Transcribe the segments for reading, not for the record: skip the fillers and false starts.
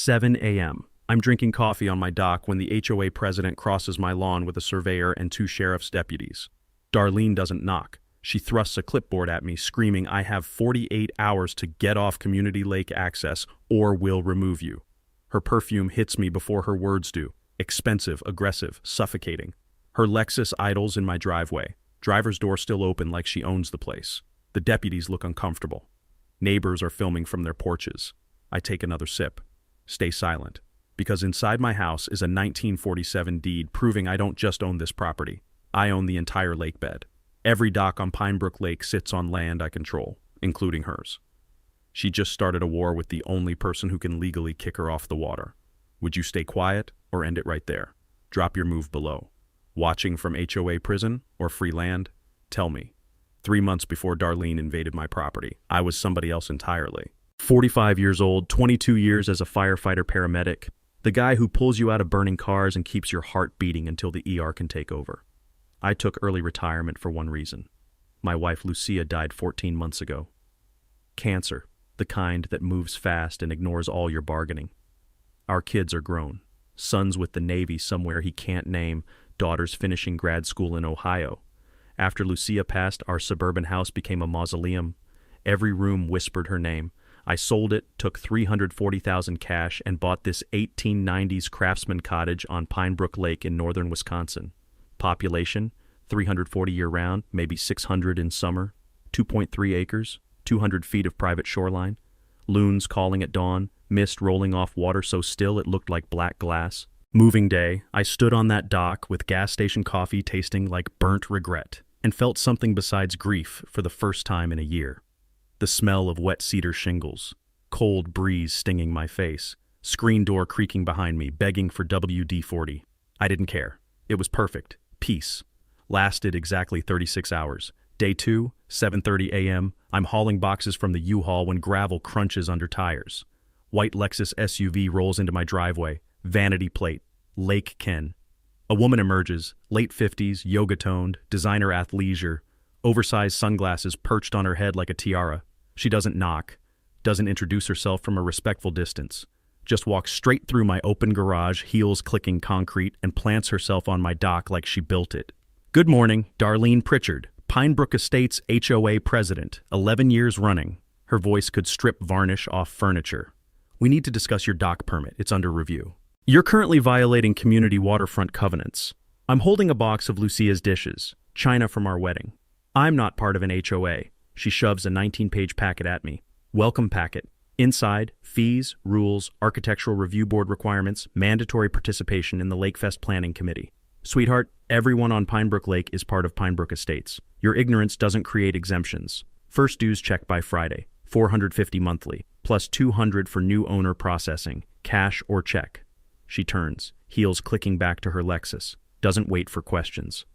7 a.m. I'm drinking coffee on my dock when the HOA president crosses my lawn with a surveyor and two sheriff's deputies. Darlene doesn't knock. She thrusts a clipboard at me, screaming, "I have 48 hours to get off community lake access or we'll remove you." Her perfume hits me before her words do. Expensive, aggressive, suffocating. Her Lexus idles in my driveway. Driver's door still open like she owns the place. The deputies look uncomfortable. Neighbors are filming from their porches. I take another sip. Stay silent. Because inside my house is a 1947 deed proving I don't just own this property. I own the entire lake bed. Every dock on Pinebrook Lake sits on land I control, including hers. She just started a war with the only person who can legally kick her off the water. Would you stay quiet or end it right there? Drop your move below. Watching from HOA prison or free land? Tell me. 3 months before Darlene invaded my property, I was somebody else entirely. 45 years old, 22 years as a firefighter paramedic, the guy who pulls you out of burning cars and keeps your heart beating until the ER can take over. I took early retirement for one reason. My wife Lucia died 14 months ago. Cancer, the kind that moves fast and ignores all your bargaining. Our kids are grown. Son's with the Navy somewhere he can't name, daughter's finishing grad school in Ohio. After Lucia passed, our suburban house became a mausoleum. Every room whispered her name. I sold it, took $340,000 cash, and bought this 1890s craftsman cottage on Pinebrook Lake in northern Wisconsin. Population, 340 year-round, maybe 600 in summer. 2.3 acres, 200 feet of private shoreline. Loons calling at dawn, mist rolling off water so still it looked like black glass. Moving day, I stood on that dock with gas station coffee tasting like burnt regret, and felt something besides grief for the first time in a year. The smell of wet cedar shingles, cold breeze stinging my face, screen door creaking behind me, begging for WD-40. I didn't care. It was perfect. Peace. Lasted exactly 36 hours. Day 2, 7:30 a.m., I'm hauling boxes from the U-Haul when gravel crunches under tires. White Lexus SUV rolls into my driveway. Vanity plate. Lake Ken. A woman emerges, late 50s, yoga-toned, designer athleisure, oversized sunglasses perched on her head like a tiara. She doesn't knock, doesn't introduce herself from a respectful distance, just walks straight through my open garage, heels clicking concrete, and plants herself on my dock like she built it. "Good morning, Darlene Pritchard, Pinebrook Estates HOA president, 11 years running." Her voice could strip varnish off furniture. "We need to discuss your dock permit. It's under review. You're currently violating community waterfront covenants. I'm holding a box of Lucia's dishes, china from our wedding. I'm not part of an HOA." She shoves a 19-page packet at me. Welcome packet. Inside, fees, rules, architectural review board requirements, mandatory participation in the Lakefest Planning Committee. "Sweetheart, everyone on Pinebrook Lake is part of Pinebrook Estates. Your ignorance doesn't create exemptions. First dues check by Friday, $450 monthly, plus $200 for new owner processing, cash or check." She turns, heels clicking back to her Lexus, doesn't wait for questions.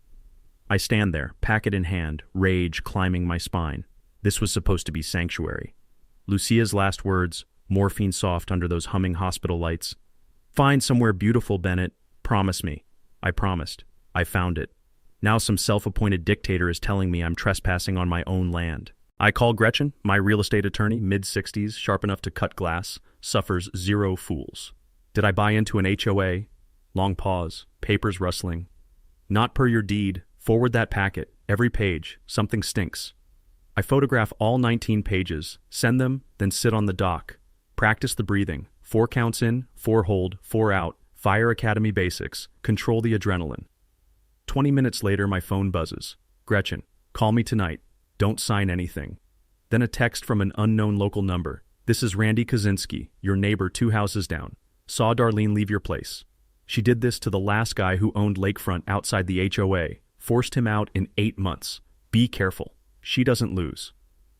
I stand there, packet in hand, rage climbing my spine. This was supposed to be sanctuary. Lucia's last words, morphine soft under those humming hospital lights. "Find somewhere beautiful, Bennett. Promise me." I promised. I found it. Now some self-appointed dictator is telling me I'm trespassing on my own land. I call Gretchen, my real estate attorney, mid-60s, sharp enough to cut glass, suffers zero fools. Did I buy into an HOA? Long pause, papers rustling. "Not per your deed. Forward that packet. Every page. Something stinks." I photograph all 19 pages, send them, then sit on the dock. Practice the breathing. 4 counts in, 4 hold, 4 out. Fire Academy basics. Control the adrenaline. 20 minutes later, my phone buzzes. "Gretchen, call me tonight. Don't sign anything." Then a text from an unknown local number. "This is Randy Kaczynski, your neighbor 2 houses down. Saw Darlene leave your place. She did this to the last guy who owned lakefront outside the HOA. Forced him out in 8 months. Be careful. She doesn't lose."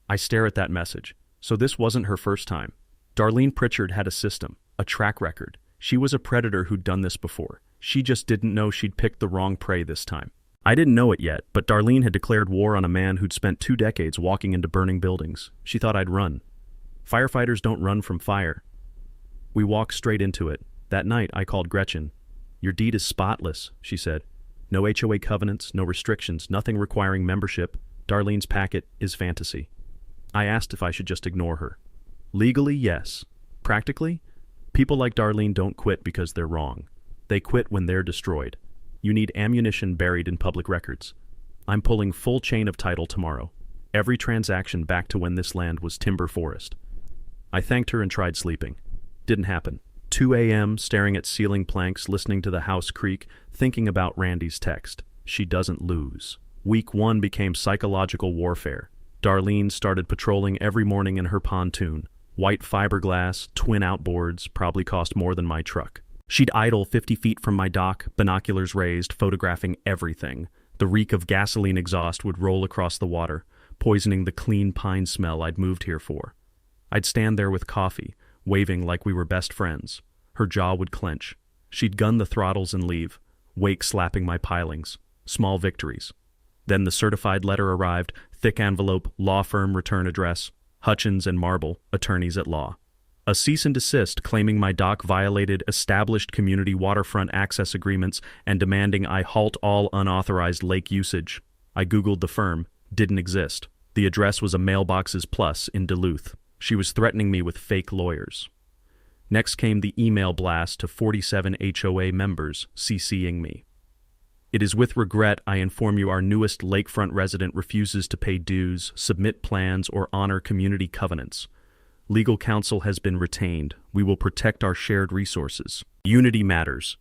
I stare at that message. So this wasn't her first time. Darlene Pritchard had a system, a track record. She was a predator who'd done this before. She just didn't know she'd picked the wrong prey this time. I didn't know it yet, but Darlene had declared war on a man who'd spent 2 decades walking into burning buildings. She thought I'd run. Firefighters don't run from fire. We walked straight into it. That night, I called Gretchen. "Your deed is spotless," she said. "No HOA covenants, no restrictions, nothing requiring membership. Darlene's packet is fantasy." I asked if I should just ignore her. Legally, yes. Practically? People like Darlene don't quit because they're wrong. They quit when they're destroyed. You need ammunition buried in public records. I'm pulling full chain of title tomorrow. Every transaction back to when this land was timber forest. I thanked her and tried sleeping. Didn't happen. 2 a.m., staring at ceiling planks, listening to the house creak, thinking about Randy's text. She doesn't lose. Week 1 became psychological warfare. Darlene started patrolling every morning in her pontoon. White fiberglass, twin outboards, probably cost more than my truck. She'd idle 50 feet from my dock, binoculars raised, photographing everything. The reek of gasoline exhaust would roll across the water, poisoning the clean pine smell I'd moved here for. I'd stand there with coffee, waving like we were best friends. Her jaw would clench. She'd gun the throttles and leave, wake slapping my pilings. Small victories. Then the certified letter arrived, thick envelope, law firm return address, Hutchins and Marble, attorneys at law. A cease and desist claiming my dock violated established community waterfront access agreements and demanding I halt all unauthorized lake usage. I Googled the firm. Didn't exist. The address was a Mailboxes Plus in Duluth. She was threatening me with fake lawyers. Next came the email blast to 47 HOA members, CCing me. It is with regret I inform you our newest lakefront resident refuses to pay dues, submit plans, or honor community covenants. Legal counsel has been retained. We will protect our shared resources. Unity matters.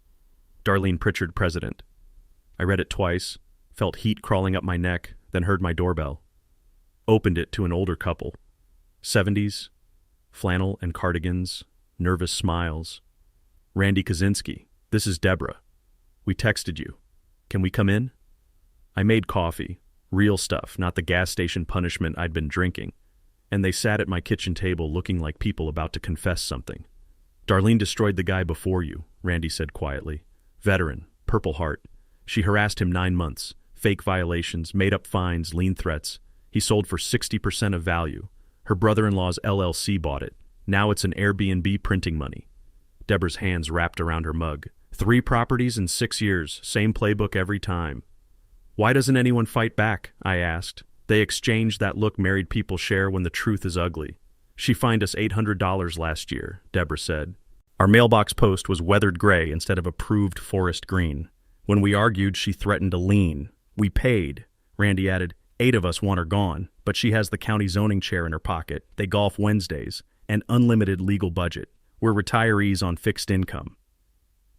Darlene Pritchard, President. I read it twice, felt heat crawling up my neck, then heard my doorbell. Opened it to an older couple. 70s, flannel and cardigans, nervous smiles. Randy Kaczynski, this is Deborah. We texted you. Can we come in? I made coffee, real stuff, not the gas station punishment I'd been drinking, and they sat at my kitchen table looking like people about to confess something. Darlene destroyed the guy before you, Randy said quietly. Veteran, Purple Heart. She harassed him 9 months, fake violations, made up fines, lien threats. He sold for 60% of value. Her brother-in-law's LLC bought it. Now it's an Airbnb printing money. Deborah's hands wrapped around her mug. 3 properties in 6 years, same playbook every time. Why doesn't anyone fight back? I asked. They exchange that look married people share when the truth is ugly. She fined us $800 last year, Deborah said. Our mailbox post was weathered gray instead of approved forest green. When we argued, she threatened a lien. We paid. Randy added, 8 of us want her gone, but she has the county zoning chair in her pocket. They golf Wednesdays, and unlimited legal budget. We're retirees on fixed income.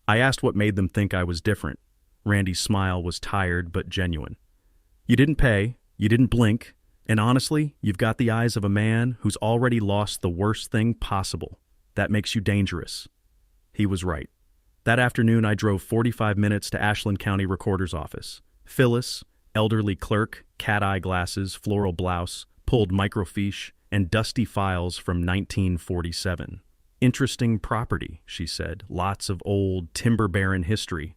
I asked what made them think I was different. Randy's smile was tired but genuine. You didn't pay, you didn't blink, and honestly, you've got the eyes of a man who's already lost the worst thing possible. That makes you dangerous. He was right. That afternoon, I drove 45 minutes to Ashland County Recorder's office. Phyllis, elderly clerk, cat-eye glasses, floral blouse, pulled microfiche, and dusty files from 1947. Interesting property, she said. Lots of old, timber-barren history.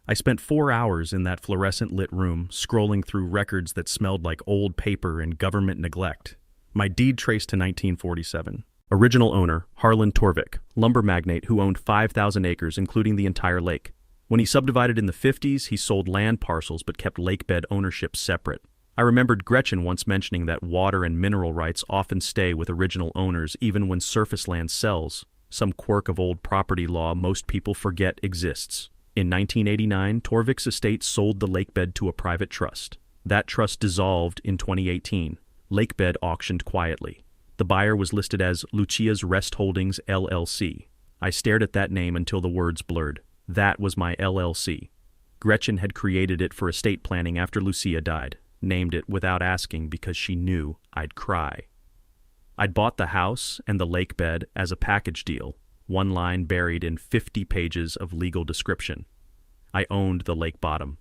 I spent 4 hours in that fluorescent-lit room, scrolling through records that smelled like old paper and government neglect. My deed traced to 1947. Original owner, Harlan Torvik, lumber magnate who owned 5,000 acres, including the entire lake. When he subdivided in the 50s, he sold land parcels but kept lakebed ownership separate. I remembered Gretchen once mentioning that water and mineral rights often stay with original owners even when surface land sells, some quirk of old property law most people forget exists. In 1989, Torvik's estate sold the lakebed to a private trust. That trust dissolved in 2018. Lakebed auctioned quietly. The buyer was listed as Lucia's Rest Holdings, LLC. I stared at that name until the words blurred. That was my LLC. Gretchen had created it for estate planning after Lucia died. Named it without asking because she knew I'd cry. I'd bought the house and the lakebed as a package deal, one line buried in 50 pages of legal description. I owned the lake bottom.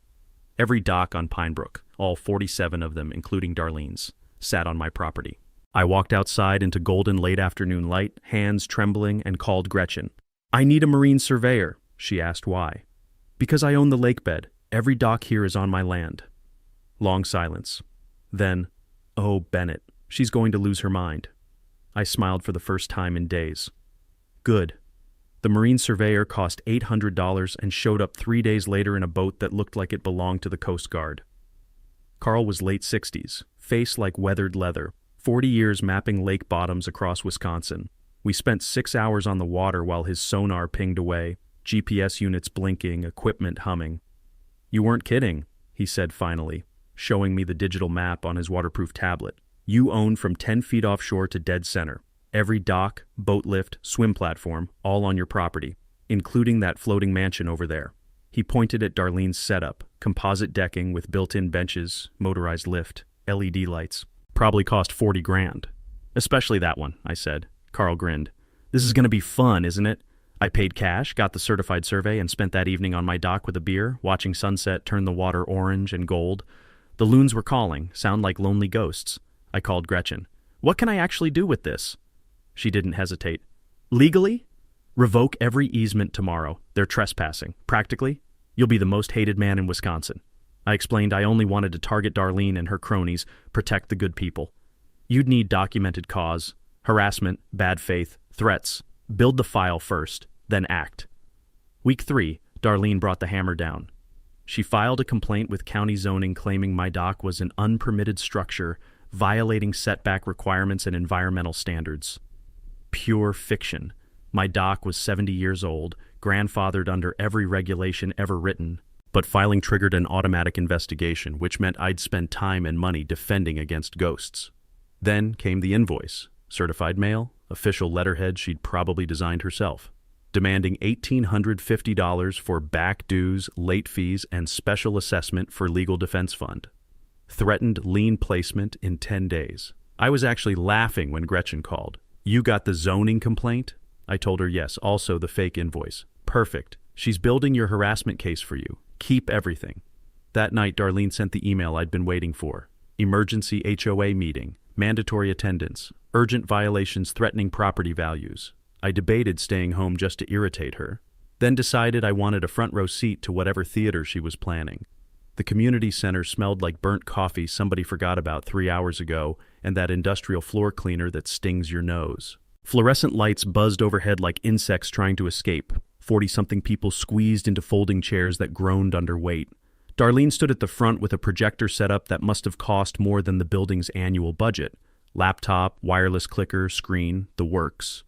Every dock on Pinebrook, all 47 of them, including Darlene's, sat on my property. I walked outside into golden late afternoon light, hands trembling, and called Gretchen. I need a marine surveyor, she asked why. Because I own the lakebed. Every dock here is on my land. Long silence. Then, oh, Bennett, she's going to lose her mind. I smiled for the first time in days. Good. The marine surveyor cost $800 and showed up 3 days later in a boat that looked like it belonged to the Coast Guard. Carl was late 60s, face like weathered leather, 40 years mapping lake bottoms across Wisconsin. We spent 6 hours on the water while his sonar pinged away, GPS units blinking, equipment humming. You weren't kidding, he said finally, showing me the digital map on his waterproof tablet. You own from 10 feet offshore to dead center. Every dock, boat lift, swim platform, all on your property, including that floating mansion over there. He pointed at Darlene's setup, composite decking with built-in benches, motorized lift, LED lights. Probably cost 40 grand. Especially that one, I said. Carl grinned. This is going to be fun, isn't it? I paid cash, got the certified survey, and spent that evening on my dock with a beer, watching sunset turn the water orange and gold. The loons were calling, sound like lonely ghosts. I called Gretchen. What can I actually do with this? She didn't hesitate. Legally? Revoke every easement tomorrow. They're trespassing. Practically, you'll be the most hated man in Wisconsin. I explained I only wanted to target Darlene and her cronies, protect the good people. You'd need documented cause, harassment, bad faith, threats. Build the file first, then act. Week 3, Darlene brought the hammer down. She filed a complaint with county zoning claiming my dock was an unpermitted structure, violating setback requirements and environmental standards. Pure fiction. My dock was 70 years old, grandfathered under every regulation ever written, but filing triggered an automatic investigation, which meant I'd spend time and money defending against ghosts. Then came the invoice, certified mail, official letterhead she'd probably designed herself, demanding $1,850 for back dues, late fees, and special assessment for legal defense fund. Threatened lien placement in 10 days. I was actually laughing when Gretchen called. You got the zoning complaint? I told her yes, also the fake invoice. Perfect. She's building your harassment case for you. Keep everything. That night, Darlene sent the email I'd been waiting for. Emergency HOA meeting. Mandatory attendance. Urgent violations threatening property values. I debated staying home just to irritate her, then decided I wanted a front row seat to whatever theater she was planning. The community center smelled like burnt coffee somebody forgot about 3 hours ago and that industrial floor cleaner that stings your nose. Fluorescent lights buzzed overhead like insects trying to escape. 40-something people squeezed into folding chairs that groaned under weight. Darlene stood at the front with a projector setup that must have cost more than the building's annual budget. Laptop, wireless clicker, screen, the works.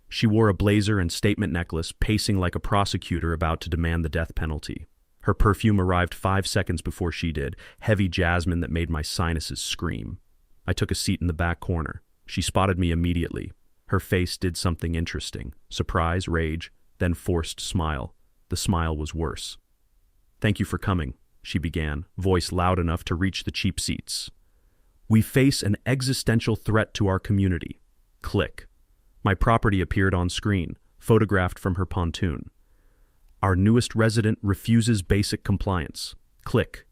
She wore a blazer and statement necklace, pacing like a prosecutor about to demand the death penalty. Her perfume arrived 5 seconds before she did, heavy jasmine that made my sinuses scream. I took a seat in the back corner. She spotted me immediately. Her face did something interesting. Surprise, rage, then forced smile. The smile was worse. Thank you for coming, she began, voice loud enough to reach the cheap seats. We face an existential threat to our community. Click. My property appeared on screen, photographed from her pontoon. Our newest resident refuses basic compliance. Click.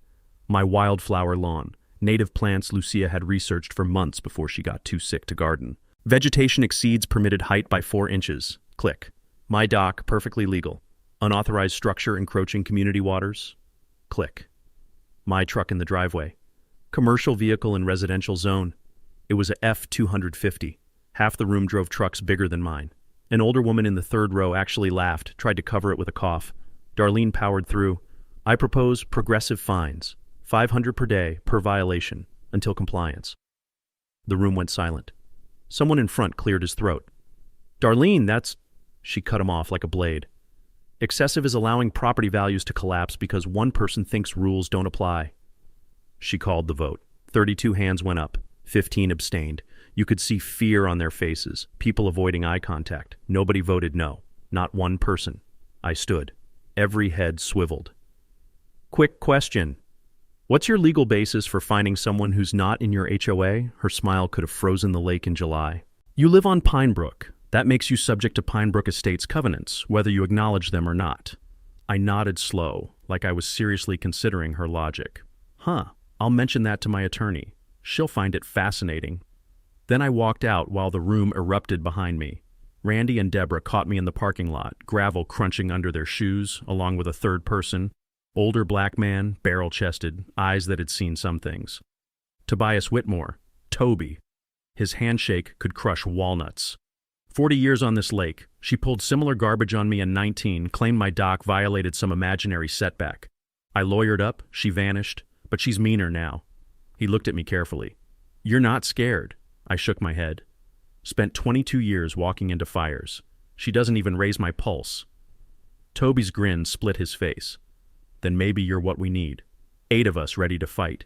My wildflower lawn. Native plants Lucia had researched for months before she got too sick to garden. Vegetation exceeds permitted height by 4 inches. Click. My dock, perfectly legal. Unauthorized structure encroaching community waters. Click. My truck in the driveway. Commercial vehicle in residential zone. It was a F-250. Half the room drove trucks bigger than mine. An older woman in the 3rd row actually laughed, tried to cover it with a cough. Darlene powered through. I propose progressive fines. $500 per day, per violation, until compliance. The room went silent. Someone in front cleared his throat. Darlene, that's... She cut him off like a blade. Excessive is allowing property values to collapse because one person thinks rules don't apply. She called the vote. 32 hands went up. 15 abstained. You could see fear on their faces, people avoiding eye contact. Nobody voted no. Not one person. I stood. Every head swiveled. Quick question. What's your legal basis for finding someone who's not in your HOA? Her smile could have frozen the lake in July. You live on Pine Brook. That makes you subject to Pine Brook Estate's covenants, whether you acknowledge them or not. I nodded slow, like I was seriously considering her logic. Huh, I'll mention that to my attorney. She'll find it fascinating. Then I walked out while the room erupted behind me. Randy and Deborah caught me in the parking lot, gravel crunching under their shoes, along with a 3rd person. Older black man, barrel-chested, eyes that had seen some things. Tobias Whitmore, Toby. His handshake could crush walnuts. 40 years on this lake. She pulled similar garbage on me in 19, claimed my dock violated some imaginary setback. I lawyered up, she vanished, but she's meaner now. He looked at me carefully. You're not scared. I shook my head. Spent 22 years walking into fires. She doesn't even raise my pulse. Toby's grin split his face. Then maybe you're what we need. 8 of us ready to fight.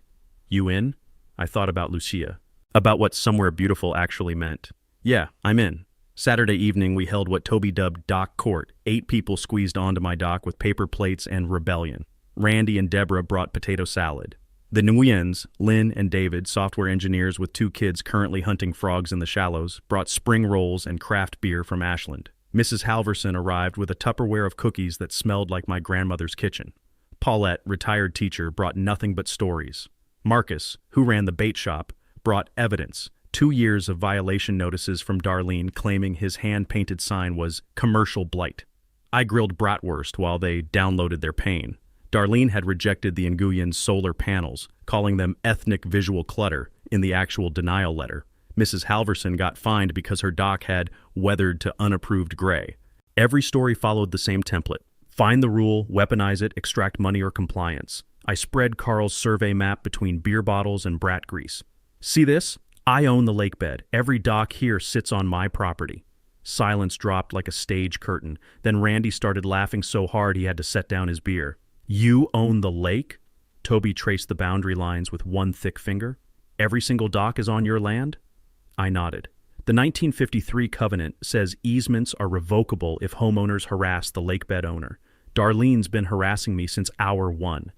You in? I thought about Lucia. About what somewhere beautiful actually meant. Yeah, I'm in. Saturday evening we held what Toby dubbed dock court. 8 people squeezed onto my dock with paper plates and rebellion. Randy and Deborah brought potato salad. The Nguyens, Lynn and David, software engineers with 2 kids currently hunting frogs in the shallows, brought spring rolls and craft beer from Ashland. Mrs. Halverson arrived with a Tupperware of cookies that smelled like my grandmother's kitchen. Paulette, retired teacher, brought nothing but stories. Marcus, who ran the bait shop, brought evidence. 2 years of violation notices from Darlene claiming his hand-painted sign was commercial blight. I grilled bratwurst while they downloaded their pain. Darlene had rejected the Nguyens' solar panels, calling them ethnic visual clutter in the actual denial letter. Mrs. Halverson got fined because her dock had weathered to unapproved gray. Every story followed the same template. Find the rule, weaponize it, extract money or compliance. I spread Carl's survey map between beer bottles and brat grease. See this? I own the lake bed. Every dock here sits on my property. Silence dropped like a stage curtain. Then Randy started laughing so hard he had to set down his beer. You own the lake? Toby traced the boundary lines with one thick finger. Every single dock is on your land? I nodded. The 1953 covenant says easements are revocable if homeowners harass the lakebed owner. Darlene's been harassing me since hour 1.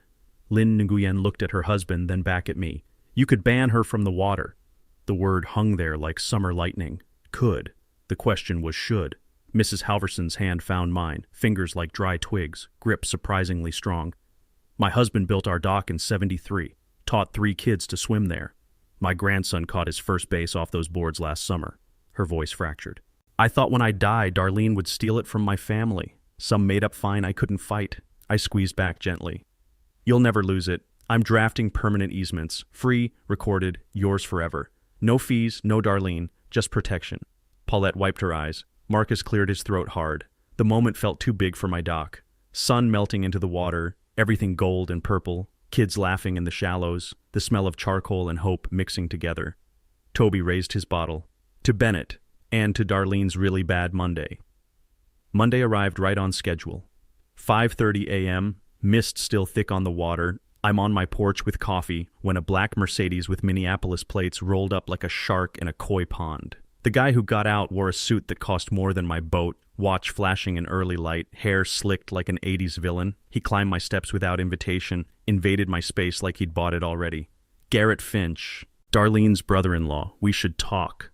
Lynn Nguyen looked at her husband, then back at me. You could ban her from the water. The word hung there like summer lightning. Could. The question was should. Mrs. Halverson's hand found mine, fingers like dry twigs, grip surprisingly strong. My husband built our dock in '73, taught 3 kids to swim there. My grandson caught his first base off those boards last summer. Her voice fractured. I thought when I died, Darlene would steal it from my family. Some made-up fine I couldn't fight. I squeezed back gently. You'll never lose it. I'm drafting permanent easements. Free, recorded, yours forever. No fees, no Darlene, just protection. Paulette wiped her eyes. Marcus cleared his throat hard. The moment felt too big for my dock. Sun melting into the water, everything gold and purple, kids laughing in the shallows, the smell of charcoal and hope mixing together. Toby raised his bottle. To Bennett, and to Darlene's really bad Monday. Monday arrived right on schedule. 5:30 a.m., mist still thick on the water. I'm on my porch with coffee when a black Mercedes with Minneapolis plates rolled up like a shark in a koi pond. The guy who got out wore a suit that cost more than my boat, watch flashing in early light, hair slicked like an 80s villain. He climbed my steps without invitation, invaded my space like he'd bought it already. Garrett Finch, Darlene's brother-in-law, we should talk.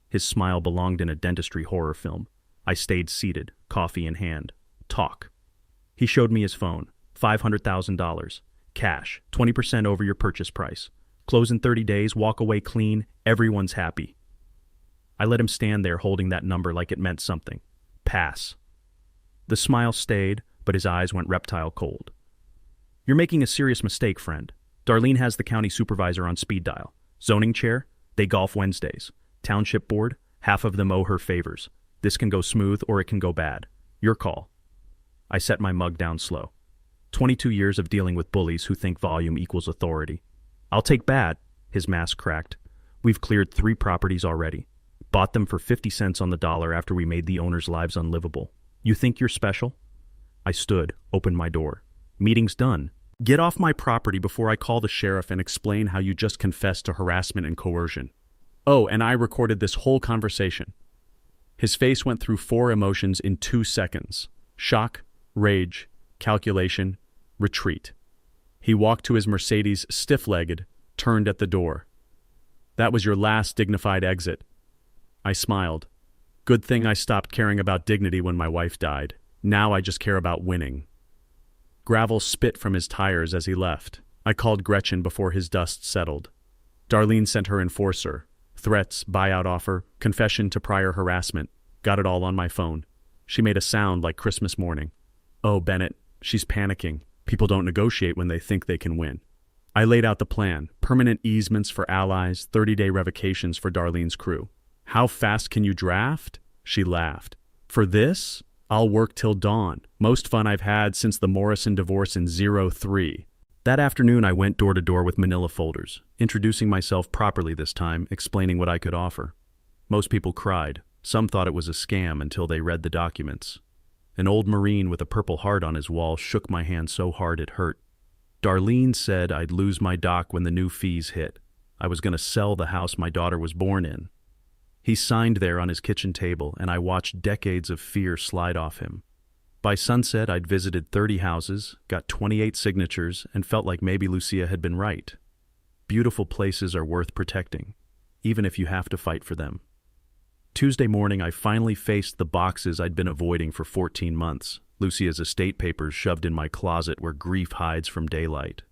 His smile belonged in a dentistry horror film. I stayed seated, coffee in hand. Talk. He showed me his phone. $500,000. Cash. 20% over your purchase price. Close in 30 days, walk away clean, everyone's happy. I let him stand there holding that number like it meant something. Pass. The smile stayed, but his eyes went reptile cold. You're making a serious mistake, friend. Darlene has the county supervisor on speed dial. Zoning chair, they golf Wednesdays. Township board, half of them owe her favors. This can go smooth or it can go bad. Your call. I set my mug down slow. 22 years of dealing with bullies who think volume equals authority. I'll take bad, his mask cracked. We've cleared 3 properties already. Bought them for 50 cents on the dollar after we made the owners' lives unlivable. You think you're special? I stood, opened my door. Meeting's done. Get off my property before I call the sheriff and explain how you just confessed to harassment and coercion. Oh, and I recorded this whole conversation. His face went through 4 emotions in 2 seconds. Shock, rage, calculation, retreat. He walked to his Mercedes stiff-legged, turned at the door. That was your last dignified exit. I smiled. Good thing I stopped caring about dignity when my wife died. Now I just care about winning. Gravel spit from his tires as he left. I called Gretchen before his dust settled. Darlene sent her enforcer. Threats, buyout offer, confession to prior harassment. Got it all on my phone. She made a sound like Christmas morning. Oh, Bennett, she's panicking. People don't negotiate when they think they can win. I laid out the plan. Permanent easements for allies, 30-day revocations for Darlene's crew. How fast can you draft? She laughed. For this? I'll work till dawn. Most fun I've had since the Morrison divorce in '03. That afternoon I went door to door with manila folders, introducing myself properly this time, explaining what I could offer. Most people cried. Some thought it was a scam until they read the documents. An old Marine with a purple heart on his wall shook my hand so hard it hurt. Darlene said I'd lose my doc when the new fees hit. I was going to sell the house my daughter was born in. He signed there on his kitchen table, and I watched decades of fear slide off him. By sunset, I'd visited 30 houses, got 28 signatures, and felt like maybe Lucia had been right. Beautiful places are worth protecting, even if you have to fight for them. Tuesday morning, I finally faced the boxes I'd been avoiding for 14 months. Lucia's estate papers shoved in my closet where grief hides from daylight.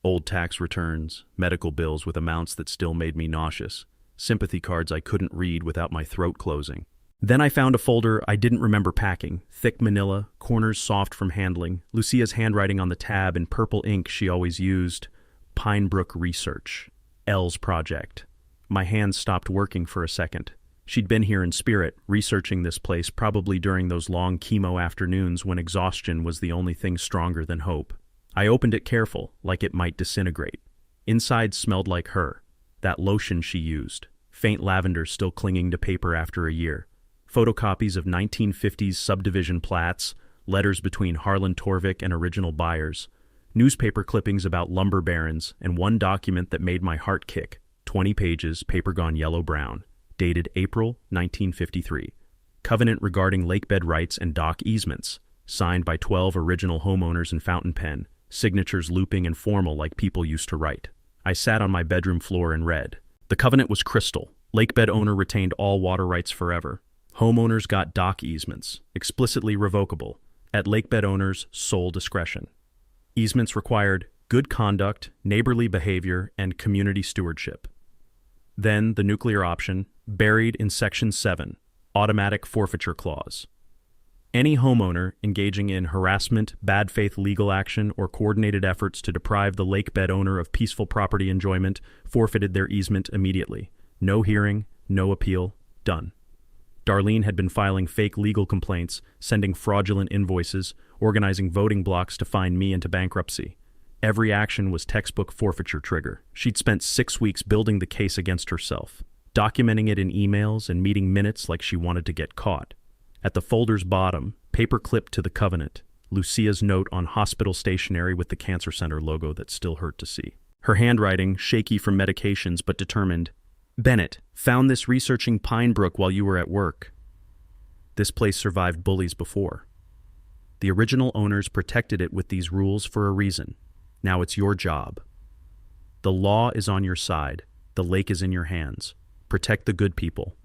Old tax returns, medical bills with amounts that still made me nauseous, sympathy cards I couldn't read without my throat closing. Then I found a folder I didn't remember packing, thick manila, corners soft from handling, Lucia's handwriting on the tab in purple ink she always used, Pinebrook Research, L's project. My hands stopped working for a second. She'd been here in spirit, researching this place probably during those long chemo afternoons when exhaustion was the only thing stronger than hope. I opened it careful, like it might disintegrate. Inside smelled like her, that lotion she used, faint lavender still clinging to paper after a year. Photocopies of 1950s subdivision plats, letters between Harlan Torvik and original buyers, newspaper clippings about lumber barons, and one document that made my heart kick, 20 pages, paper gone yellow-brown, dated April 1953. Covenant regarding lakebed rights and dock easements, signed by 12 original homeowners in fountain pen, signatures looping and formal like people used to write. I sat on my bedroom floor and read. The covenant was crystal. Lakebed owner retained all water rights forever. Homeowners got dock easements, explicitly revocable, at lakebed owner's sole discretion. Easements required good conduct, neighborly behavior, and community stewardship. Then the nuclear option, buried in Section 7, automatic forfeiture clause. Any homeowner engaging in harassment, bad faith legal action, or coordinated efforts to deprive the lakebed owner of peaceful property enjoyment forfeited their easement immediately. No hearing, no appeal, done. Darlene had been filing fake legal complaints, sending fraudulent invoices, organizing voting blocks to find me into bankruptcy. Every action was textbook forfeiture trigger. She'd spent 6 weeks building the case against herself, documenting it in emails and meeting minutes like she wanted to get caught. At the folder's bottom, paper clipped to the covenant, Lucia's note on hospital stationery with the cancer center logo that still hurt to see. Her handwriting, shaky from medications but determined, Bennett, found this researching Pinebrook while you were at work. This place survived bullies before. The original owners protected it with these rules for a reason. Now it's your job. The law is on your side. The lake is in your hands. Protect the good people.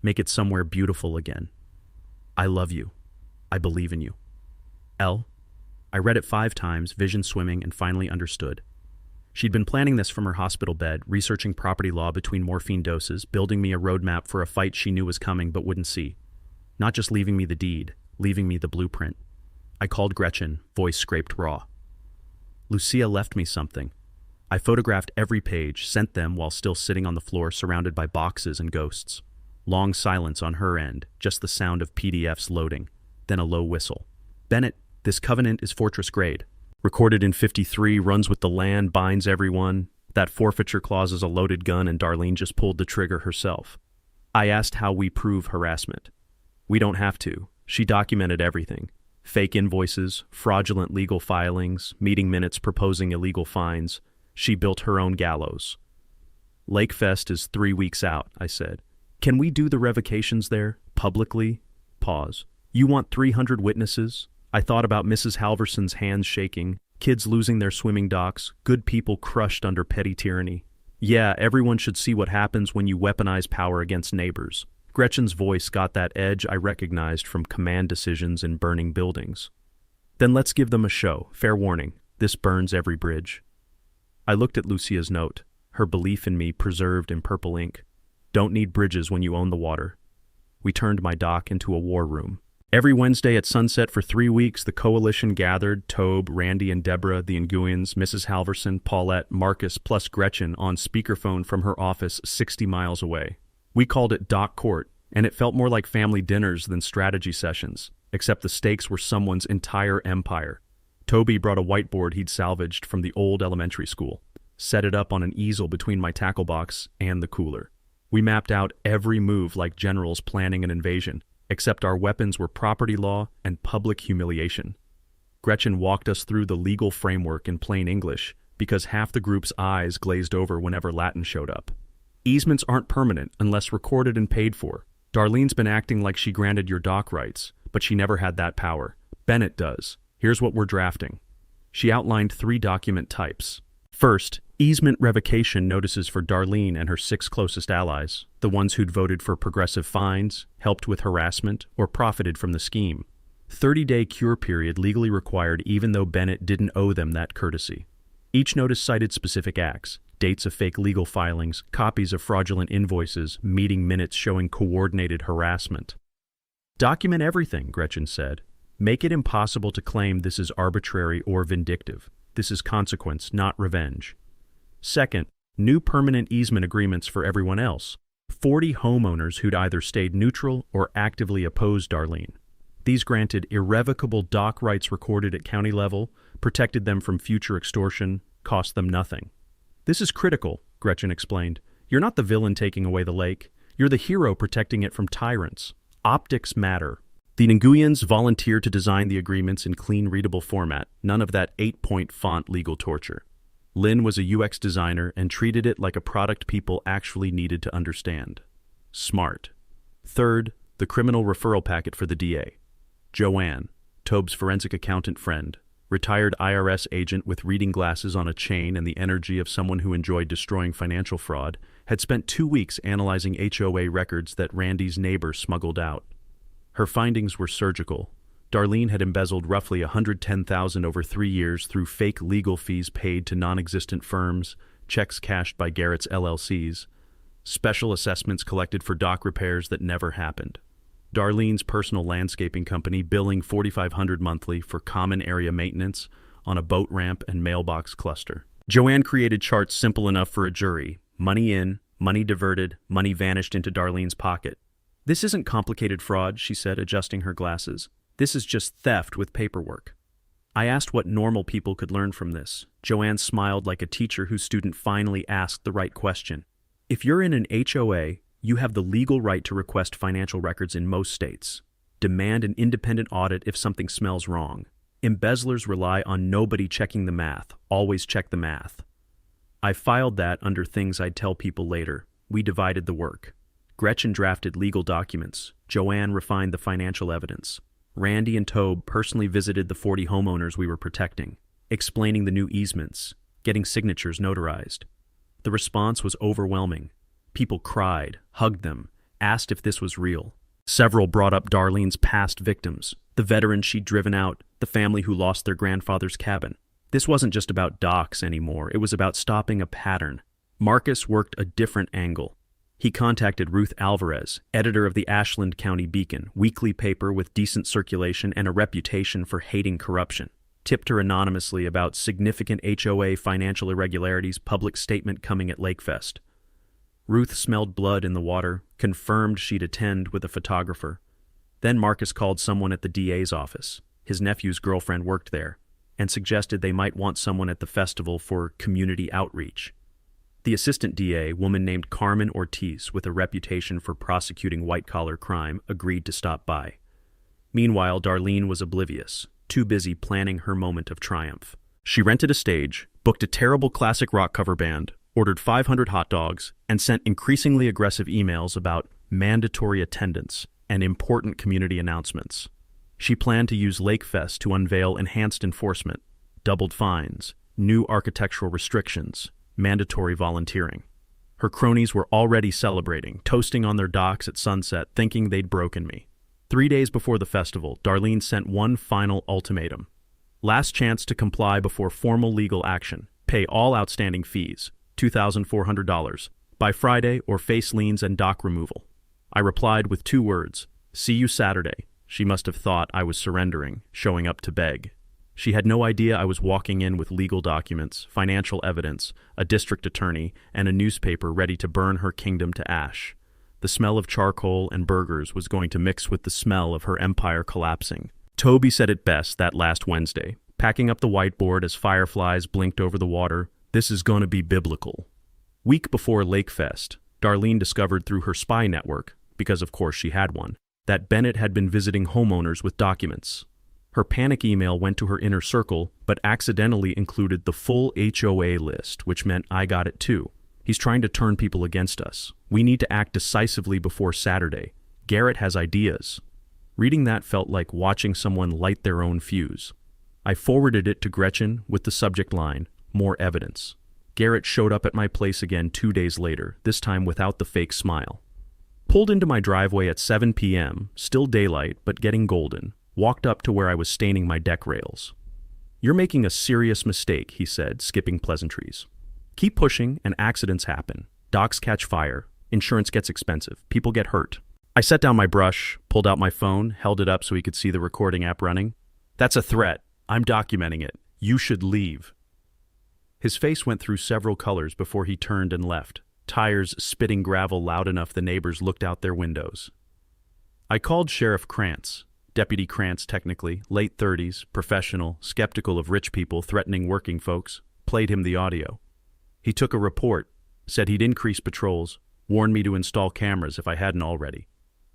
Make it somewhere beautiful again. I love you. I believe in you. L. I read it 5 times, vision swimming, and finally understood. She'd been planning this from her hospital bed, researching property law between morphine doses, building me a roadmap for a fight she knew was coming but wouldn't see. Not just leaving me the deed, leaving me the blueprint. I called Gretchen, voice scraped raw. Lucia left me something. I photographed every page, sent them while still sitting on the floor surrounded by boxes and ghosts. Long silence on her end, just the sound of PDFs loading, then a low whistle. Bennett, this covenant is fortress grade. Recorded in 53, runs with the land, binds everyone. That forfeiture clause is a loaded gun and Darlene just pulled the trigger herself. I asked how we prove harassment. We don't have to. She documented everything. Fake invoices, fraudulent legal filings, meeting minutes proposing illegal fines. She built her own gallows. Lakefest is 3 weeks out, I said. Can we do the revocations there, publicly? Pause. You want 300 witnesses? I thought about Mrs. Halverson's hands shaking, kids losing their swimming docks, good people crushed under petty tyranny. Yeah, everyone should see what happens when you weaponize power against neighbors. Gretchen's voice got that edge I recognized from command decisions in burning buildings. Then let's give them a show. Fair warning, this burns every bridge. I looked at Lucia's note, her belief in me preserved in purple ink. Don't need bridges when you own the water. We turned my dock into a war room. Every Wednesday at sunset for 3 weeks, the coalition gathered, Tobe, Randy and Deborah, the Nguyens, Mrs. Halverson, Paulette, Marcus, plus Gretchen on speakerphone from her office 60 miles away. We called it Dock Court, and it felt more like family dinners than strategy sessions, except the stakes were someone's entire empire. Toby brought a whiteboard he'd salvaged from the old elementary school, set it up on an easel between my tackle box and the cooler. We mapped out every move like generals planning an invasion, except our weapons were property law and public humiliation. Gretchen walked us through the legal framework in plain English, because half the group's eyes glazed over whenever Latin showed up. Easements aren't permanent unless recorded and paid for. Darlene's been acting like she granted your dock rights, but she never had that power. Bennett does. Here's what we're drafting. She outlined 3 document types. First, easement revocation notices for Darlene and her 6 closest allies, the ones who'd voted for progressive fines, helped with harassment, or profited from the scheme. 30-day cure period legally required even though Bennett didn't owe them that courtesy. Each notice cited specific acts, dates of fake legal filings, copies of fraudulent invoices, meeting minutes showing coordinated harassment. Document everything, Gretchen said. Make it impossible to claim this is arbitrary or vindictive. This is consequence, not revenge. Second, new permanent easement agreements for everyone else. 40 homeowners who'd either stayed neutral or actively opposed Darlene. These granted irrevocable dock rights recorded at county level, protected them from future extortion, cost them nothing. This is critical, Gretchen explained. You're not the villain taking away the lake. You're the hero protecting it from tyrants. Optics matter. The Nguyens volunteered to design the agreements in clean, readable format, none of that 8-point font legal torture. Lynn was a UX designer and treated it like a product people actually needed to understand. Smart. Third, the criminal referral packet for the DA. Joanne, Tobe's forensic accountant friend, retired IRS agent with reading glasses on a chain and the energy of someone who enjoyed destroying financial fraud, had spent 2 weeks analyzing HOA records that Randy's neighbor smuggled out. Her findings were surgical. Darlene had embezzled roughly $110,000 over 3 years through fake legal fees paid to non-existent firms, checks cashed by Garrett's LLCs, special assessments collected for dock repairs that never happened. Darlene's personal landscaping company billing $4,500 monthly for common area maintenance on a boat ramp and mailbox cluster. Joanne created charts simple enough for a jury. Money in, money diverted, money vanished into Darlene's pocket. This isn't complicated fraud, she said, adjusting her glasses. This is just theft with paperwork. I asked what normal people could learn from this. Joanne smiled like a teacher whose student finally asked the right question. If you're in an HOA, you have the legal right to request financial records in most states. Demand an independent audit if something smells wrong. Embezzlers rely on nobody checking the math. Always check the math. I filed that under things I'd tell people later. We divided the work. Gretchen drafted legal documents. Joanne refined the financial evidence. Randy and Tobe personally visited the 40 homeowners we were protecting, explaining the new easements, getting signatures notarized. The response was overwhelming. People cried, hugged them, asked if this was real. Several brought up Darlene's past victims, the veterans she'd driven out, the family who lost their grandfather's cabin. This wasn't just about docks anymore, it was about stopping a pattern. Marcus worked a different angle. He contacted Ruth Alvarez, editor of the Ashland County Beacon, weekly paper with decent circulation and a reputation for hating corruption. Tipped her anonymously about significant HOA financial irregularities, public statement coming at Lakefest. Ruth smelled blood in the water, confirmed she'd attend with a photographer. Then Marcus called someone at the DA's office. His nephew's girlfriend worked there, and suggested they might want someone at the festival for community outreach. The assistant DA, woman named Carmen Ortiz, with a reputation for prosecuting white-collar crime, agreed to stop by. Meanwhile, Darlene was oblivious, too busy planning her moment of triumph. She rented a stage, booked a terrible classic rock cover band, ordered 500 hot dogs, and sent increasingly aggressive emails about mandatory attendance and important community announcements. She planned to use Lakefest to unveil enhanced enforcement, doubled fines, new architectural restrictions, mandatory volunteering. Her cronies were already celebrating, toasting on their docks at sunset, thinking they'd broken me. 3 days before the festival, Darlene sent one final ultimatum. Last chance to comply before formal legal action. Pay all outstanding fees, $2,400, by Friday or face liens and dock removal. I replied with 2 words, "See you Saturday." She must have thought I was surrendering, showing up to beg. She had no idea I was walking in with legal documents, financial evidence, a district attorney, and a newspaper ready to burn her kingdom to ash. The smell of charcoal and burgers was going to mix with the smell of her empire collapsing. Toby said it best that last Wednesday, packing up the whiteboard as fireflies blinked over the water. This is gonna be biblical. Week before Lakefest, Darlene discovered through her spy network, because of course she had one, that Bennett had been visiting homeowners with documents. Her panic email went to her inner circle, but accidentally included the full HOA list, which meant I got it too. He's trying to turn people against us. We need to act decisively before Saturday. Garrett has ideas. Reading that felt like watching someone light their own fuse. I forwarded it to Gretchen with the subject line, "More evidence." Garrett showed up at my place again 2 days later, this time without the fake smile. Pulled into my driveway at 7 p.m., still daylight but getting golden, walked up to where I was staining my deck rails. "You're making a serious mistake," he said, skipping pleasantries. "Keep pushing and accidents happen. Docks catch fire. Insurance gets expensive. People get hurt." I set down my brush, pulled out my phone, held it up so he could see the recording app running. "That's a threat. I'm documenting it. You should leave." His face went through several colors before he turned and left, tires spitting gravel loud enough the neighbors looked out their windows. I called Sheriff Krantz, Deputy Krantz technically, late 30s, professional, skeptical of rich people threatening working folks, played him the audio. He took a report, said he'd increase patrols, warned me to install cameras if I hadn't already.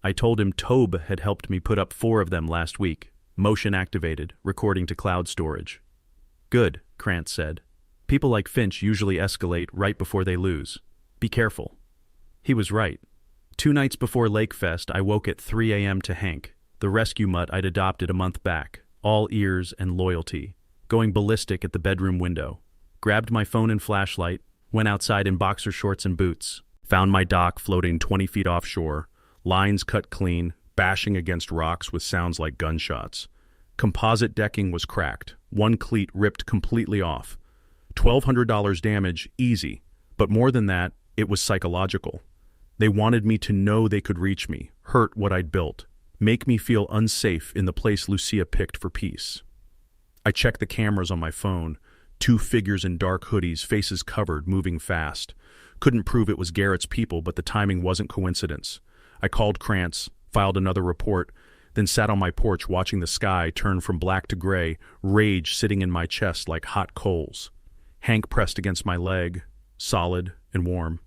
I told him Tobe had helped me put up 4 of them last week, motion activated, recording to cloud storage. "Good," Krantz said. "People like Finch usually escalate right before they lose. Be careful." He was right. 2 nights before Lakefest, I woke at 3 a.m. to Hank, the rescue mutt I'd adopted a month back, all ears and loyalty, going ballistic at the bedroom window. Grabbed my phone and flashlight, went outside in boxer shorts and boots, found my dock floating 20 feet offshore, lines cut clean, bashing against rocks with sounds like gunshots. Composite decking was cracked, one cleat ripped completely off. $1,200 damage, easy. But more than that, it was psychological. They wanted me to know they could reach me, hurt what I'd built, make me feel unsafe in the place Lucia picked for peace. I checked the cameras on my phone, 2 figures in dark hoodies, faces covered, moving fast. Couldn't prove it was Garrett's people, but the timing wasn't coincidence. I called Krantz, filed another report, then sat on my porch watching the sky turn from black to gray, rage sitting in my chest like hot coals. Hank pressed against my leg, solid and warm.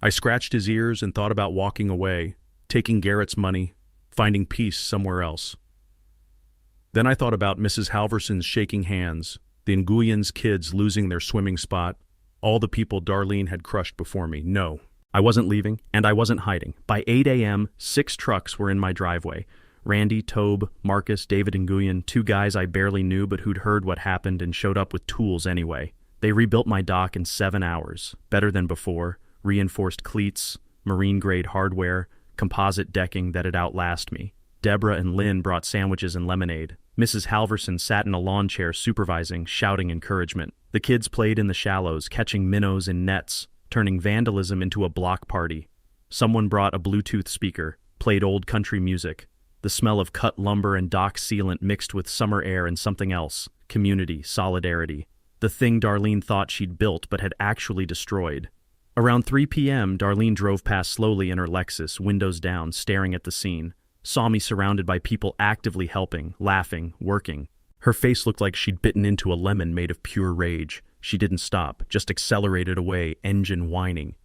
I scratched his ears and thought about walking away, taking Garrett's money, finding peace somewhere else. Then I thought about Mrs. Halverson's shaking hands, the Nguyens kids losing their swimming spot, all the people Darlene had crushed before me. No, I wasn't leaving, and I wasn't hiding. By 8 a.m., 6 trucks were in my driveway. Randy, Tobe, Marcus, David, and Nguyen, 2 guys I barely knew but who'd heard what happened and showed up with tools anyway. They rebuilt my dock in 7 hours, better than before, reinforced cleats, marine-grade hardware, composite decking that'd outlast me. Deborah and Lynn brought sandwiches and lemonade. Mrs. Halverson sat in a lawn chair supervising, shouting encouragement. The kids played in the shallows, catching minnows in nets, turning vandalism into a block party. Someone brought a Bluetooth speaker, played old country music. The smell of cut lumber and dock sealant mixed with summer air and something else, community, solidarity. The thing Darlene thought she'd built but had actually destroyed. Around 3 p.m., Darlene drove past slowly in her Lexus, windows down, staring at the scene. Saw me surrounded by people actively helping, laughing, working. Her face looked like she'd bitten into a lemon made of pure rage. She didn't stop, just accelerated away, engine whining.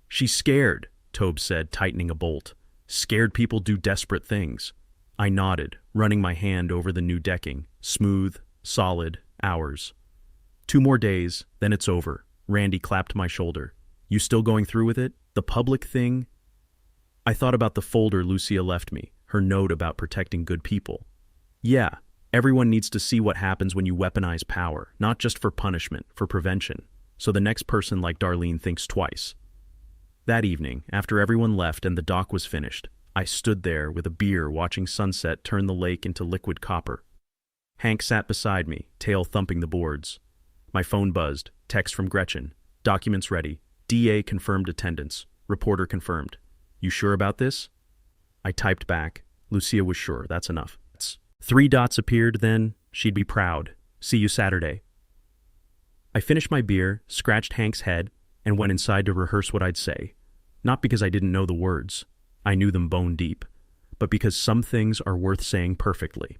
"She's scared," Tobe said, tightening a bolt. "Scared people do desperate things." I nodded, running my hand over the new decking. Smooth, solid, ours. 2 more days, then it's over. Randy clapped my shoulder. "You still going through with it? The public thing?" I thought about the folder Lucia left me, her note about protecting good people. Yeah, everyone needs to see what happens when you weaponize power, not just for punishment, for prevention, so the next person like Darlene thinks twice. That evening, after everyone left and the dock was finished, I stood there with a beer watching sunset turn the lake into liquid copper. Hank sat beside me, tail thumping the boards. My phone buzzed, text from Gretchen. Documents ready. DA confirmed attendance. Reporter confirmed. "You sure about this?" I typed back. Lucia was sure, that's enough. 3 dots appeared then. She'd be proud. "See you Saturday." I finished my beer, scratched Hank's head, and went inside to rehearse what I'd say. Not because I didn't know the words. I knew them bone deep. But because some things are worth saying perfectly.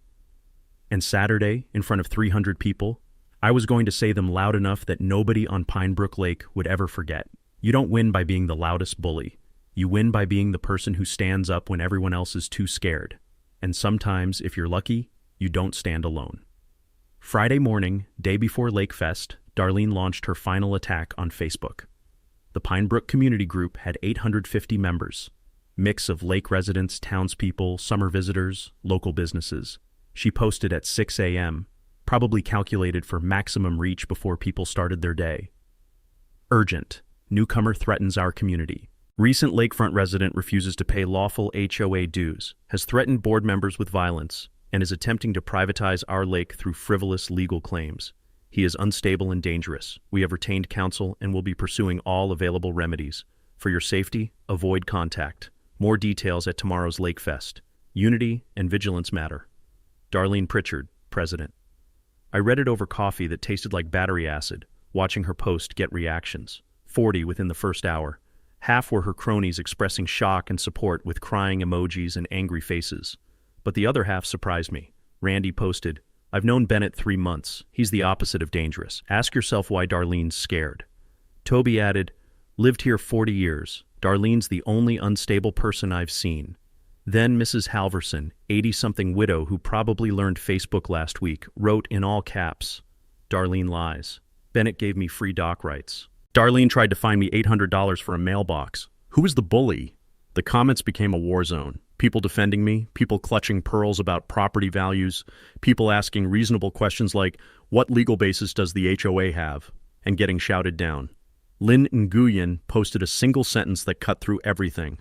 And Saturday, in front of 300 people, I was going to say them loud enough that nobody on Pine Brook Lake would ever forget. You don't win by being the loudest bully. You win by being the person who stands up when everyone else is too scared. And sometimes, if you're lucky, you don't stand alone. Friday morning, day before Lake Fest, Darlene launched her final attack on Facebook. The Pinebrook community group had 850 members, mix of lake residents, townspeople, summer visitors, local businesses. She posted at 6 a.m., probably calculated for maximum reach before people started their day. Urgent. Newcomer threatens our community. Recent lakefront resident refuses to pay lawful HOA dues, has threatened board members with violence, and is attempting to privatize our lake through frivolous legal claims. He is unstable and dangerous. We have retained counsel and will be pursuing all available remedies. For your safety, avoid contact. More details at tomorrow's Lake Fest. Unity and vigilance matter. Darlene Pritchard, President. I read it over coffee that tasted like battery acid, watching her post get reactions. 40 within the first hour. Half were her cronies expressing shock and support with crying emojis and angry faces. But the other half surprised me. Randy posted, "I've known Bennett 3 months. He's the opposite of dangerous. Ask yourself why Darlene's scared." Toby added, "Lived here 40 years. Darlene's the only unstable person I've seen." Then Mrs. Halverson, 80-something widow who probably learned Facebook last week, wrote in all caps, "Darlene lies. Bennett gave me free dock rights. Darlene tried to fine me $800 for a mailbox. Who is the bully?" The comments became a war zone. People defending me, people clutching pearls about property values, people asking reasonable questions like, what legal basis does the HOA have? And getting shouted down. Lynn Nguyen posted a single sentence that cut through everything.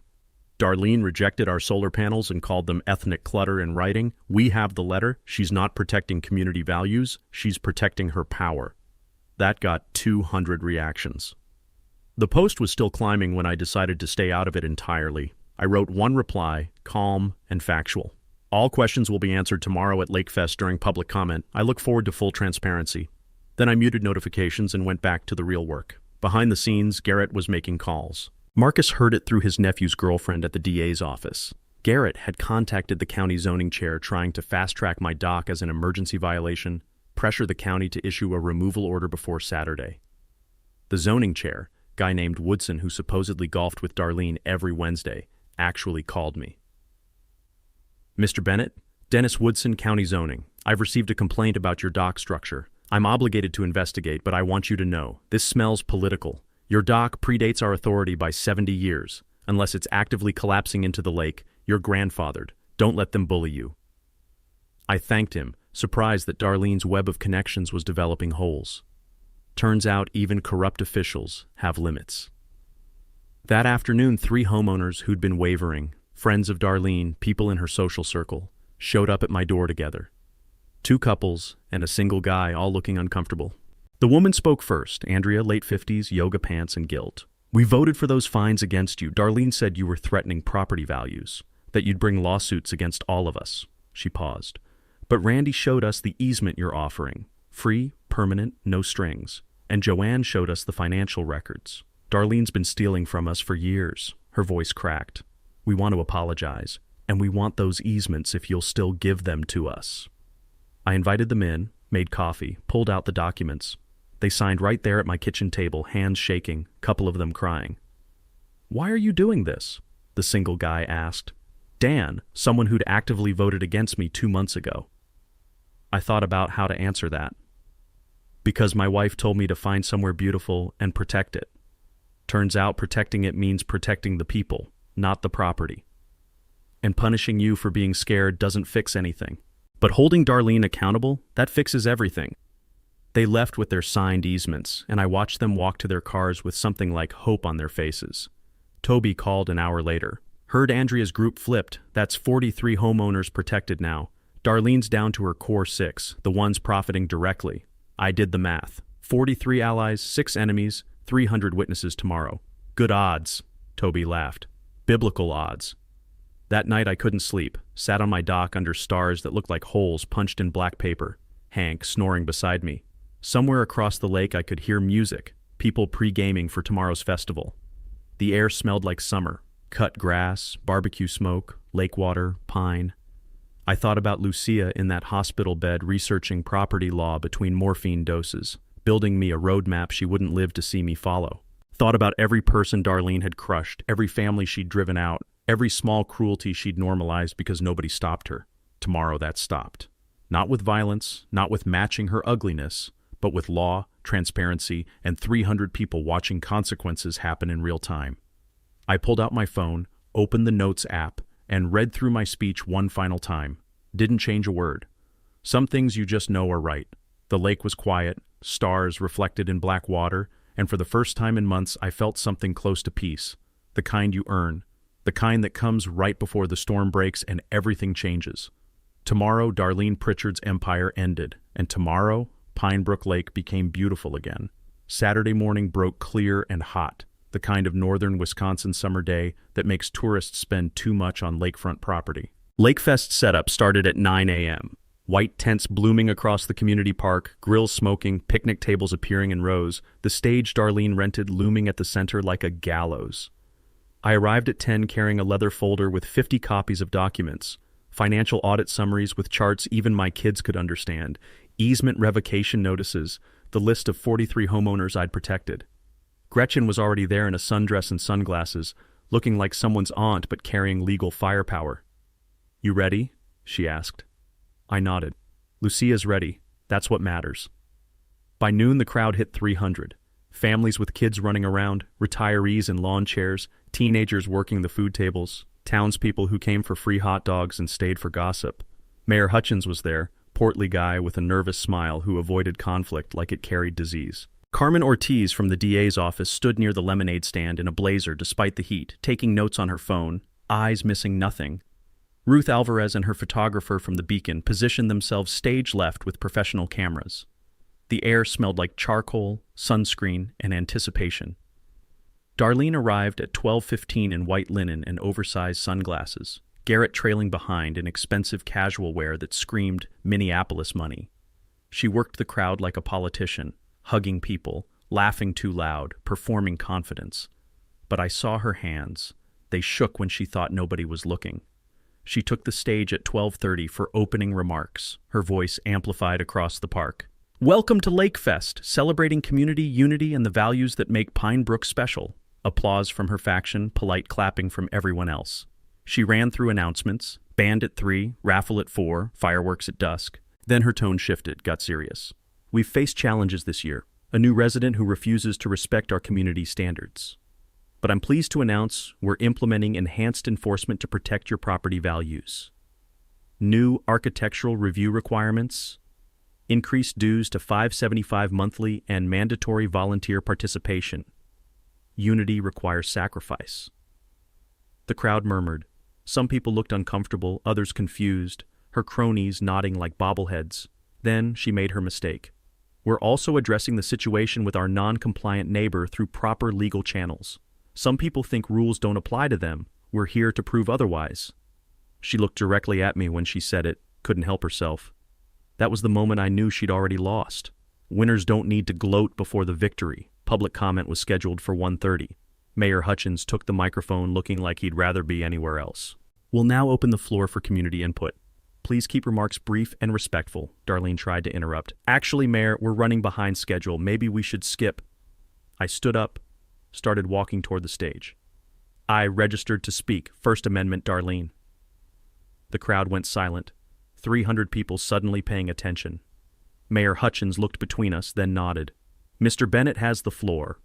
Darlene rejected our solar panels and called them ethnic clutter in writing. We have the letter. She's not protecting community values. She's protecting her power. That got 200 reactions. The post was still climbing when I decided to stay out of it entirely. I wrote one reply, calm and factual. All questions will be answered tomorrow at Lake Fest during public comment. I look forward to full transparency. Then I muted notifications and went back to the real work. Behind the scenes, Garrett was making calls. Marcus heard it through his nephew's girlfriend at the DA's office. Garrett had contacted the county zoning chair trying to fast-track my dock as an emergency violation, pressure the county to issue a removal order before Saturday. The zoning chair, guy named Woodson who supposedly golfed with Darlene every Wednesday, actually called me. "Mr. Bennett, Dennis Woodson, County Zoning. I've received a complaint about your dock structure. I'm obligated to investigate, but I want you to know, this smells political. Your dock predates our authority by 70 years. Unless it's actively collapsing into the lake, you're grandfathered. Don't let them bully you." I thanked him, surprised that Darlene's web of connections was developing holes. Turns out even corrupt officials have limits. That afternoon, 3 homeowners who'd been wavering, friends of Darlene, people in her social circle, showed up at my door together. 2 couples and a single guy, all looking uncomfortable. The woman spoke first, Andrea, late 50s, yoga pants and guilt. "We voted for those fines against you. Darlene said you were threatening property values, that you'd bring lawsuits against all of us." She paused. "But Randy showed us the easement you're offering. Free, permanent, no strings. And Joanne showed us the financial records. Darlene's been stealing from us for years." Her voice cracked. "We want to apologize, and we want those easements if you'll still give them to us." I invited them in, made coffee, pulled out the documents. They signed right there at my kitchen table, hands shaking, couple of them crying. "Why are you doing this?" the single guy asked. "Dan, someone who'd actively voted against me 2 months ago." I thought about how to answer that. "Because my wife told me to find somewhere beautiful and protect it. Turns out protecting it means protecting the people, not the property. And punishing you for being scared doesn't fix anything. But holding Darlene accountable, that fixes everything." They left with their signed easements, and I watched them walk to their cars with something like hope on their faces. Toby called an hour later. "Heard Andrea's group flipped. That's 43 homeowners protected now. Darlene's down to her core 6, the ones profiting directly. I did the math. 43 allies, 6 enemies, 300 witnesses tomorrow. Good odds," Toby laughed. "Biblical odds." That night I couldn't sleep, sat on my dock under stars that looked like holes punched in black paper, Hank snoring beside me. Somewhere across the lake I could hear music, people pre-gaming for tomorrow's festival. The air smelled like summer, cut grass, barbecue smoke, lake water, pine. I thought about Lucia in that hospital bed researching property law between morphine doses, building me a roadmap she wouldn't live to see me follow. Thought about every person Darlene had crushed, every family she'd driven out, every small cruelty she'd normalized because nobody stopped her. Tomorrow that stopped. Not with violence, not with matching her ugliness, but with law, transparency, and 300 people watching consequences happen in real time. I pulled out my phone, opened the Notes app, and read through my speech one final time. Didn't change a word. Some things you just know are right. The lake was quiet, stars reflected in black water, and for the first time in months I felt something close to peace. The kind you earn. The kind that comes right before the storm breaks and everything changes. Tomorrow, Darlene Pritchard's empire ended, and tomorrow, Pine Brook Lake became beautiful again. Saturday morning broke clear and hot, the kind of northern Wisconsin summer day that makes tourists spend too much on lakefront property. Lakefest setup started at 9 a.m. White tents blooming across the community park, grills smoking, picnic tables appearing in rows, the stage Darlene rented looming at the center like a gallows. I arrived at 10 carrying a leather folder with 50 copies of documents, financial audit summaries with charts even my kids could understand, easement revocation notices, the list of 43 homeowners I'd protected. Gretchen was already there in a sundress and sunglasses, looking like someone's aunt but carrying legal firepower. "You ready?" she asked. I nodded. "Lucia's ready. That's what matters." By noon the crowd hit 300. Families with kids running around, retirees in lawn chairs, teenagers working the food tables, townspeople who came for free hot dogs and stayed for gossip. Mayor Hutchins was there, portly guy with a nervous smile who avoided conflict like it carried disease. Carmen Ortiz from the DA's office stood near the lemonade stand in a blazer despite the heat, taking notes on her phone, eyes missing nothing. Ruth Alvarez and her photographer from the Beacon positioned themselves stage left with professional cameras. The air smelled like charcoal, sunscreen, and anticipation. Darlene arrived at 12:15 in white linen and oversized sunglasses, Garrett trailing behind in expensive casual wear that screamed Minneapolis money. She worked the crowd like a politician, hugging people, laughing too loud, performing confidence. But I saw her hands. They shook when she thought nobody was looking. She took the stage at 12:30 for opening remarks, her voice amplified across the park. "Welcome to Lakefest, celebrating community unity and the values that make Pine Brook special." Applause from her faction, polite clapping from everyone else. She ran through announcements, band at 3, raffle at 4, fireworks at dusk. Then her tone shifted, got serious. "We've faced challenges this year. A new resident who refuses to respect our community standards. But I'm pleased to announce we're implementing enhanced enforcement to protect your property values. New architectural review requirements, increased dues to $575 monthly, and mandatory volunteer participation. Unity requires sacrifice." The crowd murmured. Some people looked uncomfortable, others confused, her cronies nodding like bobbleheads. Then she made her mistake. "We're also addressing the situation with our non-compliant neighbor through proper legal channels. Some people think rules don't apply to them. We're here to prove otherwise." She looked directly at me when she said it, couldn't help herself. That was the moment I knew she'd already lost. Winners don't need to gloat before the victory. Public comment was scheduled for 1:30. Mayor Hutchins took the microphone looking like he'd rather be anywhere else. "We'll now open the floor for community input. Please keep remarks brief and respectful," Darlene tried to interrupt. "Actually, Mayor, we're running behind schedule. Maybe we should skip." I stood up, started walking toward the stage. "I registered to speak. First Amendment, Darlene." The crowd went silent, 300 people suddenly paying attention. Mayor Hutchins looked between us, then nodded. "Mr. Bennett has the floor."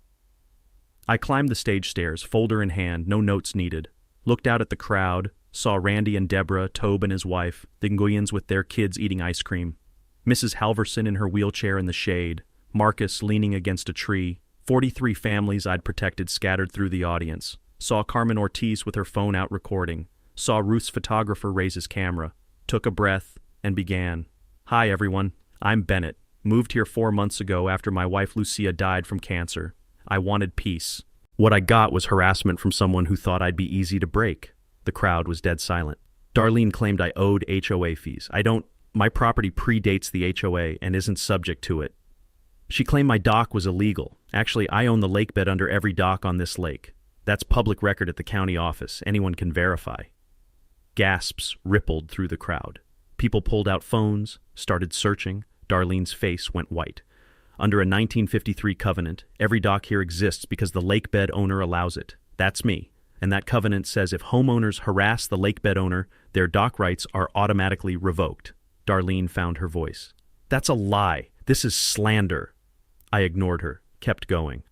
I climbed the stage stairs, folder in hand, no notes needed. Looked out at the crowd, saw Randy and Deborah, Tobe and his wife, the Nguyens with their kids eating ice cream. Mrs. Halverson in her wheelchair in the shade, Marcus leaning against a tree, 43 families I'd protected scattered through the audience. Saw Carmen Ortiz with her phone out recording. Saw Ruth's photographer raise his camera. Took a breath and began. "Hi everyone, I'm Bennett. Moved here 4 months ago after my wife Lucia died from cancer. I wanted peace. What I got was harassment from someone who thought I'd be easy to break." The crowd was dead silent. Darlene claimed I owed HOA fees. My property predates the HOA and isn't subject to it. She claimed my dock was illegal. Actually, I own the lake bed under every dock on this lake. That's public record at the county office. Anyone can verify. Gasps rippled through the crowd. People pulled out phones, started searching. Darlene's face went white. Under a 1953 covenant, every dock here exists because the lakebed owner allows it. That's me. And that covenant says if homeowners harass the lakebed owner, their dock rights are automatically revoked. Darlene found her voice. That's a lie. This is slander. I ignored her, kept going.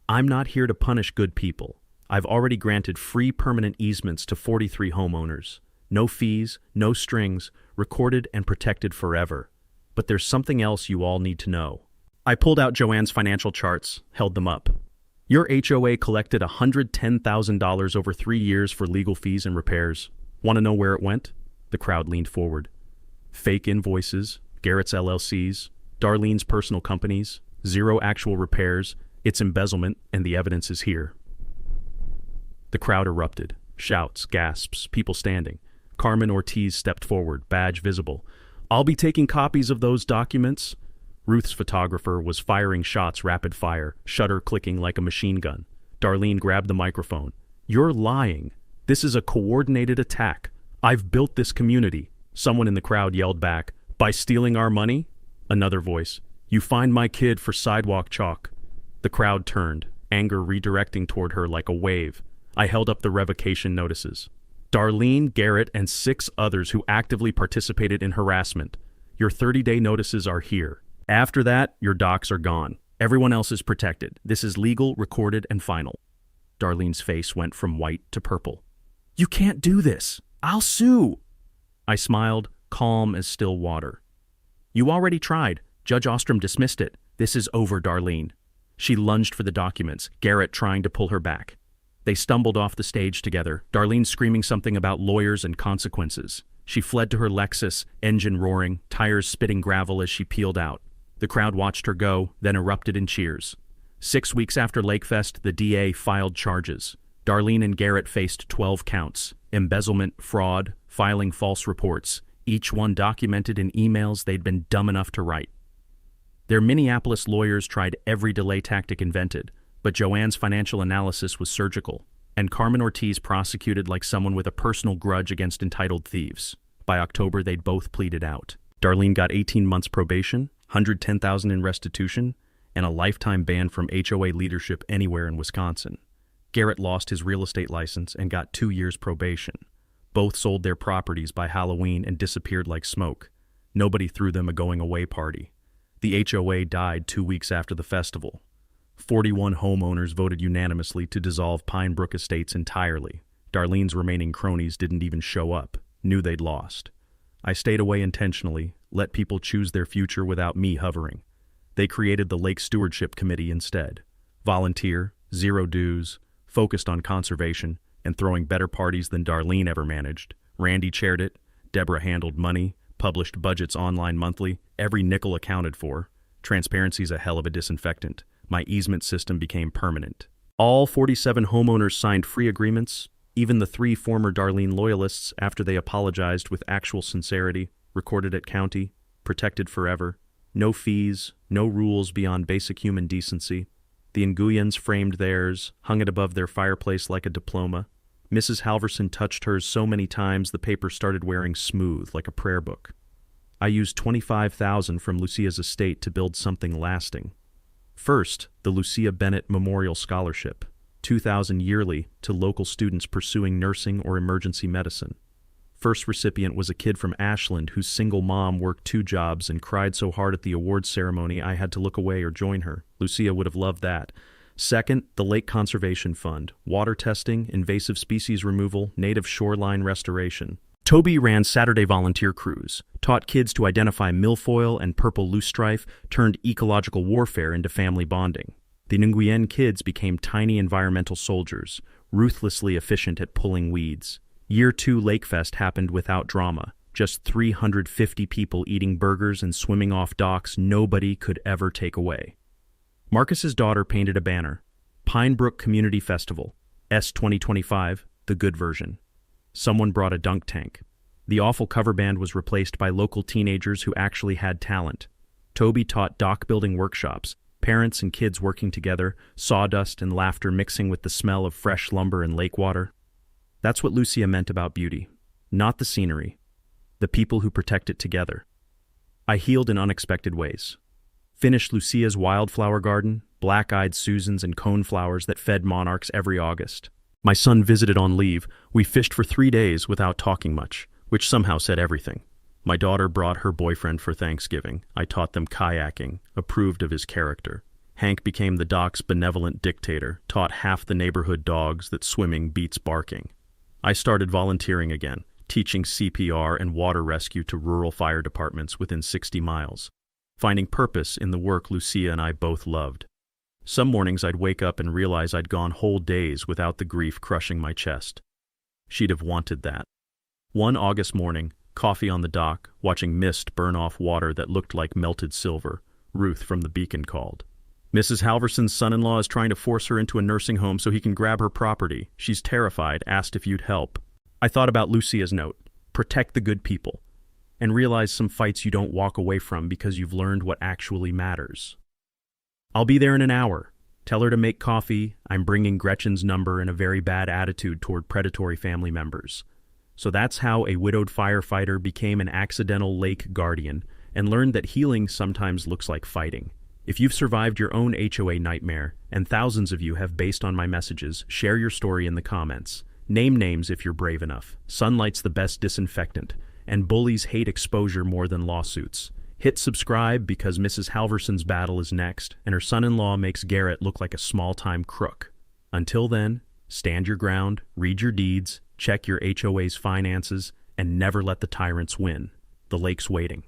I'm not here to punish good people. I've already granted free permanent easements to 43 homeowners. No fees, no strings, recorded and protected forever. But there's something else you all need to know. I pulled out Joanne's financial charts, held them up. Your HOA collected $110,000 over 3 years for legal fees and repairs. Want to know where it went? The crowd leaned forward. Fake invoices, Garrett's LLCs, Darlene's personal companies, 0 actual repairs, it's embezzlement, and the evidence is here. The crowd erupted. Shouts, gasps, people standing. Carmen Ortiz stepped forward, badge visible. I'll be taking copies of those documents. Ruth's photographer was firing shots rapid fire, shutter clicking like a machine gun. Darlene grabbed the microphone. You're lying. This is a coordinated attack. I've built this community. Someone in the crowd yelled back, by stealing our money? Another voice, you fined my kid for sidewalk chalk. The crowd turned, anger redirecting toward her like a wave. I held up the revocation notices. Darlene, Garrett, and 6 others who actively participated in harassment. Your 30-day notices are here. After that, your docs are gone. Everyone else is protected. This is legal, recorded, and final. Darlene's face went from white to purple. You can't do this. I'll sue. I smiled, calm as still water. You already tried. Judge Ostrom dismissed it. This is over, Darlene. She lunged for the documents, Garrett trying to pull her back. They stumbled off the stage together, Darlene screaming something about lawyers and consequences. She fled to her Lexus, engine roaring, tires spitting gravel as she peeled out. The crowd watched her go, then erupted in cheers. 6 weeks after Lakefest, the DA filed charges. Darlene and Garrett faced 12 counts: embezzlement, fraud, filing false reports, each one documented in emails they'd been dumb enough to write. Their Minneapolis lawyers tried every delay tactic invented, but Joanne's financial analysis was surgical, and Carmen Ortiz prosecuted like someone with a personal grudge against entitled thieves. By October, they'd both pleaded out. Darlene got 18 months probation, $110,000 in restitution, and a lifetime ban from HOA leadership anywhere in Wisconsin. Garrett lost his real estate license and got 2 years probation. Both sold their properties by Halloween and disappeared like smoke. Nobody threw them a going-away party. The HOA died 2 weeks after the festival. 41 homeowners voted unanimously to dissolve Pine Brook Estates entirely. Darlene's remaining cronies didn't even show up, knew they'd lost. I stayed away intentionally, let people choose their future without me hovering. They created the Lake Stewardship Committee instead. Volunteer, 0 dues, focused on conservation, and throwing better parties than Darlene ever managed. Randy chaired it, Deborah handled money, published budgets online monthly, every nickel accounted for. Transparency's a hell of a disinfectant. My easement system became permanent. All 47 homeowners signed free agreements, even the 3 former Darlene loyalists after they apologized with actual sincerity, recorded at county, protected forever. No fees, no rules beyond basic human decency. The Nguyens framed theirs, hung it above their fireplace like a diploma. Mrs. Halverson touched hers so many times the paper started wearing smooth like a prayer book. I used $25,000 from Lucia's estate to build something lasting. First, the Lucia Bennett Memorial Scholarship, $2,000 yearly to local students pursuing nursing or emergency medicine. First recipient was a kid from Ashland whose single mom worked 2 jobs and cried so hard at the awards ceremony I had to look away or join her. Lucia would have loved that. Second, the Lake Conservation Fund, water testing, invasive species removal, native shoreline restoration. Toby ran Saturday volunteer crews, taught kids to identify milfoil and purple loosestrife, turned ecological warfare into family bonding. The Nguyen kids became tiny environmental soldiers, ruthlessly efficient at pulling weeds. Year 2 Lakefest happened without drama, just 350 people eating burgers and swimming off docks nobody could ever take away. Marcus's daughter painted a banner, Pine Brook Community Festival, S 2025, the good version. Someone brought a dunk tank. The awful cover band was replaced by local teenagers who actually had talent. Toby taught dock building workshops, parents and kids working together, sawdust and laughter mixing with the smell of fresh lumber and lake water. That's what Lucia meant about beauty. Not the scenery. The people who protect it together. I healed in unexpected ways. Finished Lucia's wildflower garden, black-eyed Susans and coneflowers that fed monarchs every August. My son visited on leave. We fished for 3 days without talking much, which somehow said everything. My daughter brought her boyfriend for Thanksgiving. I taught them kayaking, approved of his character. Hank became the dock's benevolent dictator, taught half the neighborhood dogs that swimming beats barking. I started volunteering again, teaching CPR and water rescue to rural fire departments within 60 miles, finding purpose in the work Lucia and I both loved. Some mornings I'd wake up and realize I'd gone whole days without the grief crushing my chest. She'd have wanted that. One August morning, coffee on the dock, watching mist burn off water that looked like melted silver, Ruth from the Beacon called. Mrs. Halverson's son-in-law is trying to force her into a nursing home so he can grab her property. She's terrified, asked if you'd help. I thought about Lucia's note, protect the good people, and realized some fights you don't walk away from because you've learned what actually matters. I'll be there in an hour. Tell her to make coffee. I'm bringing Gretchen's number and a very bad attitude toward predatory family members. So that's how a widowed firefighter became an accidental lake guardian and learned that healing sometimes looks like fighting. If you've survived your own HOA nightmare, and thousands of you have based on my messages, share your story in the comments. Name names if you're brave enough. Sunlight's the best disinfectant, and bullies hate exposure more than lawsuits. Hit subscribe because Mrs. Halverson's battle is next, and her son-in-law makes Garrett look like a small-time crook. Until then, stand your ground, read your deeds, check your HOA's finances, and never let the tyrants win. The lake's waiting.